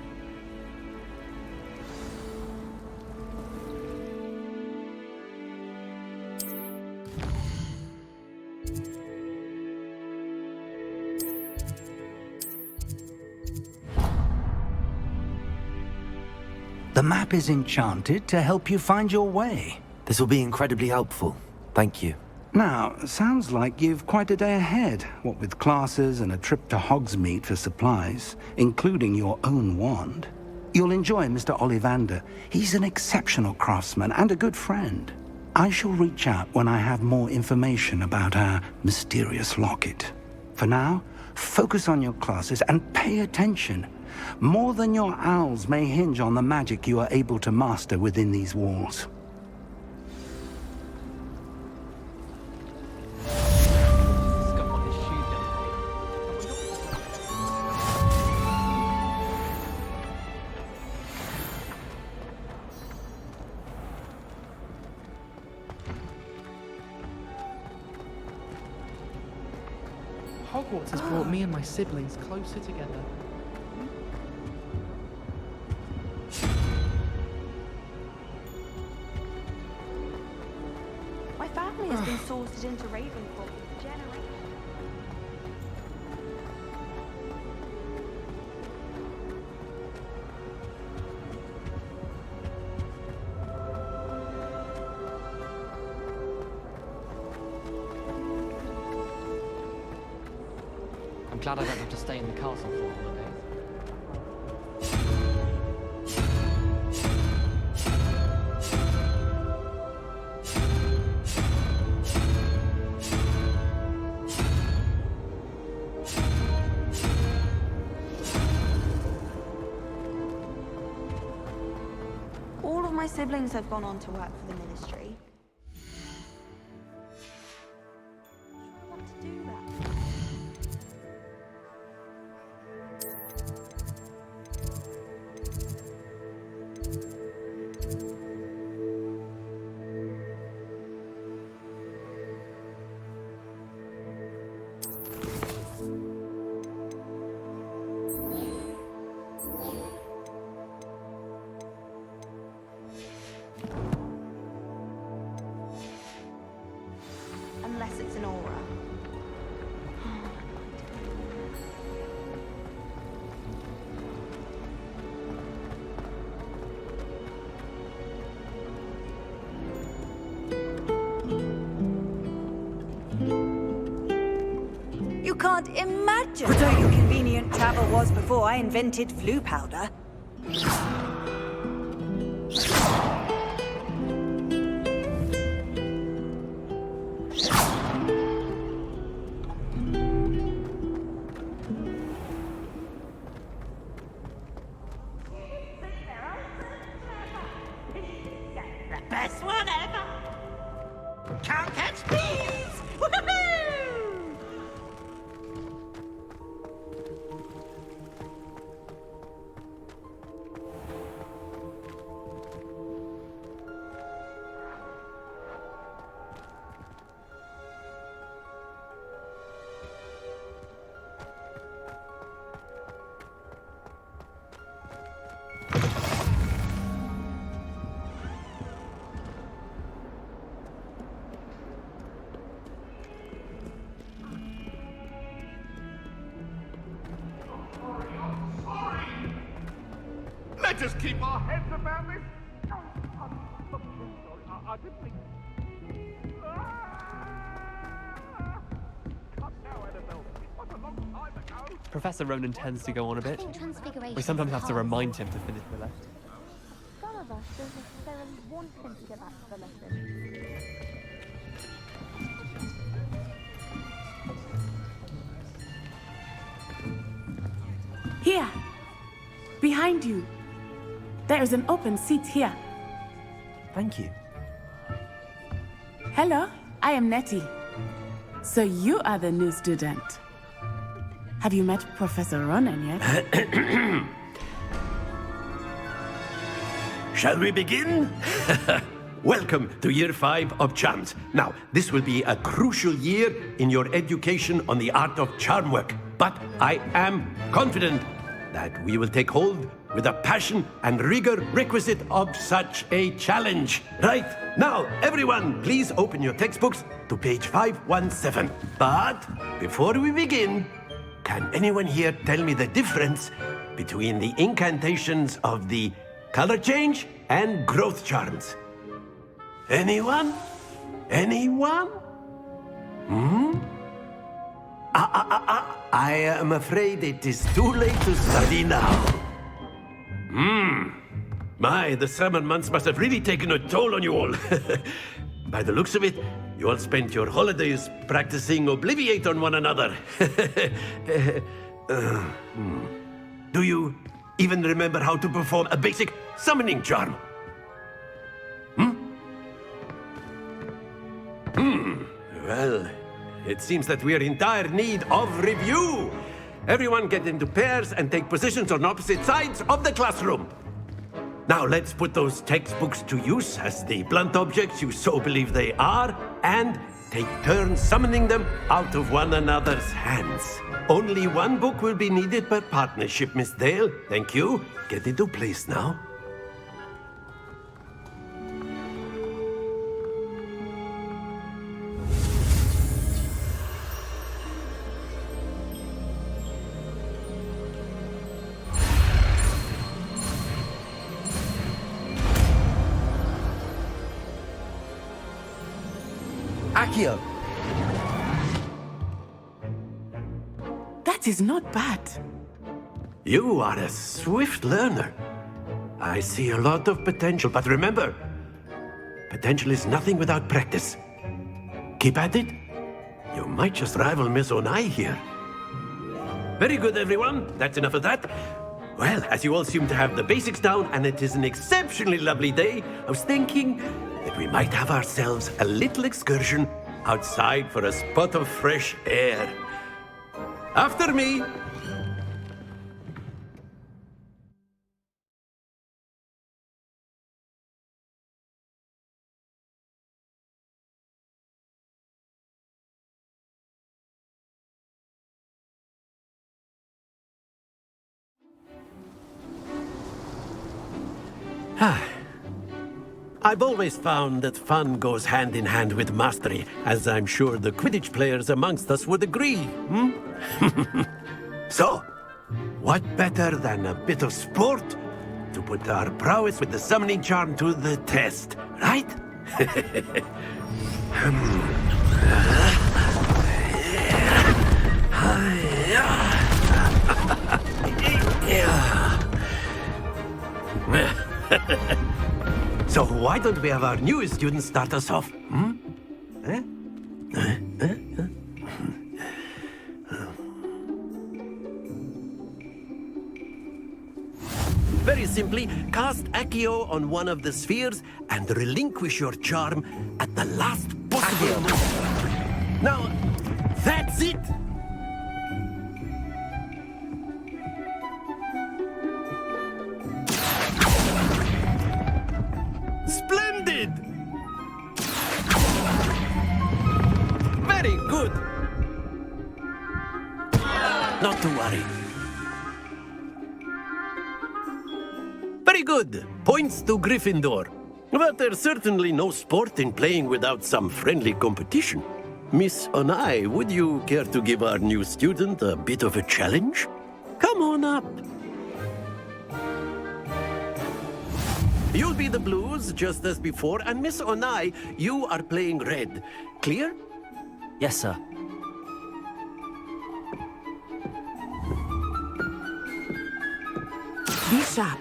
The map is enchanted to help you find your way. This will be incredibly helpful. Thank you. Now, sounds like you've quite a day ahead, what with classes and a trip to Hogsmeade for supplies, including your own wand. You'll enjoy Mr. Ollivander. He's an exceptional craftsman and a good friend. I shall reach out when I have more information about our mysterious locket. For now, focus on your classes and pay attention. More than your owls may hinge on the magic you are able to master within these walls. Hogwarts has brought me and my siblings closer together. My family has been sorted into Ravenclaw for generations. I'm glad I don't have to stay in the castle for holidays. All of my siblings have gone on to work for the Ministry. I want to do that. Unless it's an aura. You can't imagine what inconvenient travel was before I invented flu powder. Best one ever! Can't catch bees! Woohoo! just keep our heads about this? I didn't mean... Cut now, Annabelle. It was a long time ago. Professor Ronan tends to go on a bit. Transfiguration We sometimes have to is remind him to finish the lesson. Some of us don't necessarily want him to get back to the lesson. Here, behind you. There is an open seat here. Thank you. Hello, I am Nettie. So you are the new student. Have you met Professor Ronan yet? Shall we begin? Welcome to Year 5 of Charms. Now, this will be a crucial year in your education on the art of charm work. But I am confident that we will take hold with the passion and rigor requisite of such a challenge. Right, now, everyone, please open your textbooks to page 517. But before we begin, can anyone here tell me the difference between the incantations of the color change and growth charms? Anyone? Anyone? I am afraid it is too late to study now. My, the summer months must have really taken a toll on you all. By the looks of it, you all spent your holidays practicing Obliviate on one another. Do you even remember how to perform a basic summoning charm? Well, it seems that we are in dire need of review. Everyone get into pairs and take positions on opposite sides of the classroom. Now let's put those textbooks to use as the blunt objects you so believe they are, and take turns summoning them out of one another's hands. Only one book will be needed per partnership, Miss Dale. Thank you. Get into place now. Accio! That is not bad. You are a swift learner. I see a lot of potential, but remember, potential is nothing without practice. Keep at it. You might just rival Miss Onai here. Very good, everyone. That's enough of that. Well, as you all seem to have the basics down, and it is an exceptionally lovely day, I was thinking that we might have ourselves a little excursion outside for a spot of fresh air. After me. I've always found that fun goes hand in hand with mastery, as I'm sure the Quidditch players amongst us would agree, So, what better than a bit of sport to put our prowess with the summoning charm to the test, right? So why don't we have our newest student start us off? Very simply, cast Accio on one of the spheres and relinquish your charm at the last possible moment. Now, that's it! Splendid! Very good! Not to worry. Very good. Points to Gryffindor. But there's certainly no sport in playing without some friendly competition. Miss Onai, would you care to give our new student a bit of a challenge? Come on up. You'll be the blues, just as before, and Miss Onai, you are playing red. Clear? Yes, sir. Be sharp.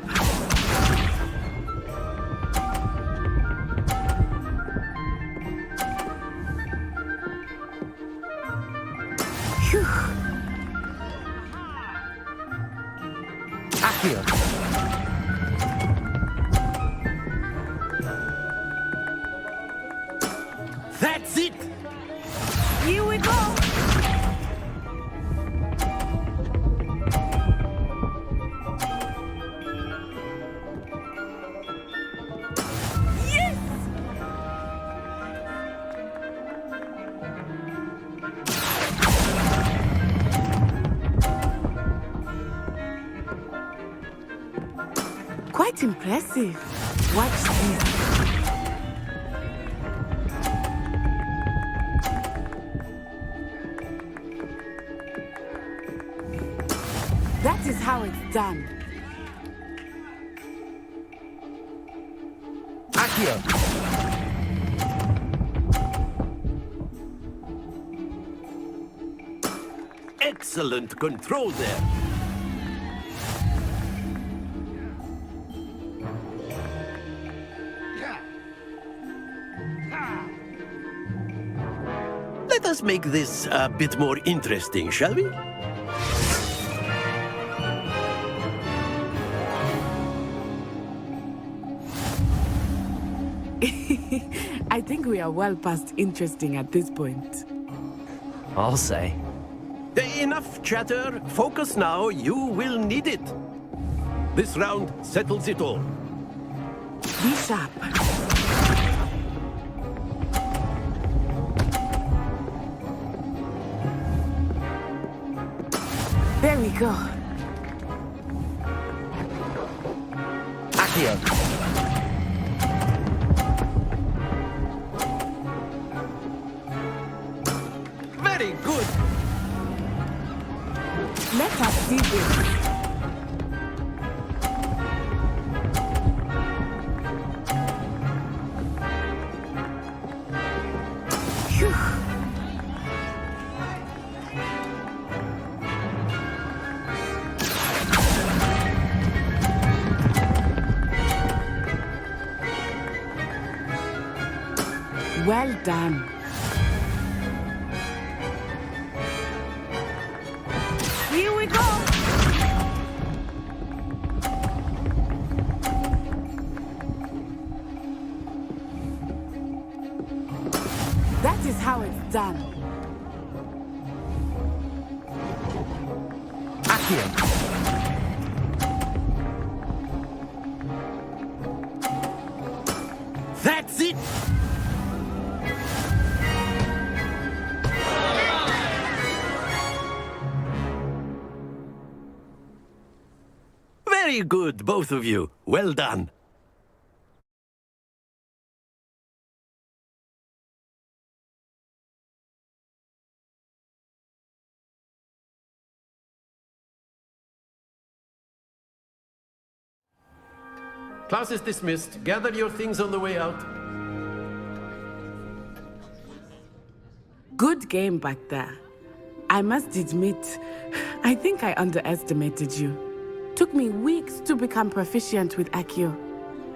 Phew. Accio. That's it! Here we go! Quite impressive. Watch this. That is how it's done. Accio. Excellent control there. Let us make this a bit more interesting, shall we? I think we are well past interesting at this point. I'll say. Enough chatter. Focus now. You will need it. This round settles it all. Be sharp. There we go. Accio. Very good. Let us see this. Phew. Well done. Here we go! That is how it's done. Accio. That's it. Very good, both of you. Well done. Class is dismissed. Gather your things on the way out. Good game back there. I must admit, I think I underestimated you. Took me weeks to become proficient with Accio.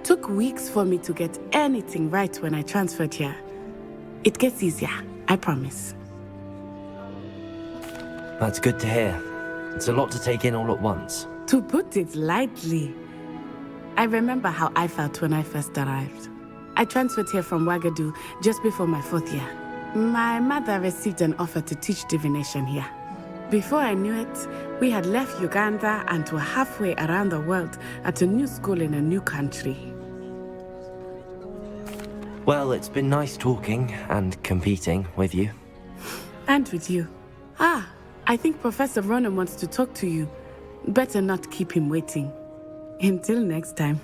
Took weeks for me to get anything right when I transferred here. It gets easier, I promise. That's good to hear. It's a lot to take in all at once. To put it lightly, I remember how I felt when I first arrived. I transferred here from Wagadu just before my 4th year. My mother received an offer to teach divination here. Before I knew it, we had left Uganda and were halfway around the world at a new school in a new country. Well, it's been nice talking and competing with you. And with you. Ah, I think Professor Ronan wants to talk to you. Better not keep him waiting. Until next time.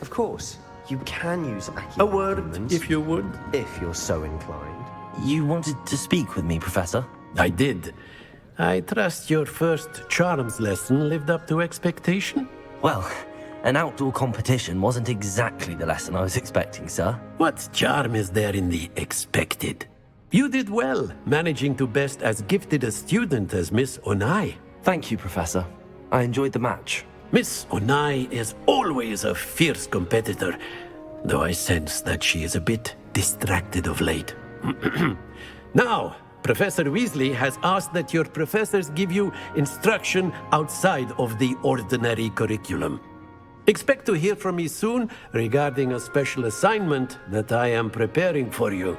Of course, you can use Accio. A word, if you would. If you're so inclined. You wanted to speak with me, Professor? I did. I trust your first charms lesson lived up to expectation? Well, An outdoor competition wasn't exactly the lesson I was expecting, sir. What charm is there in the expected? You did well, managing to best as gifted a student as Miss Onai. Thank you, Professor. I enjoyed the match. Miss Onai is always a fierce competitor, though I sense that she is a bit distracted of late. Now, Professor Weasley has asked that your professors give you instruction outside of the ordinary curriculum. Expect to hear from me soon regarding a special assignment that I am preparing for you.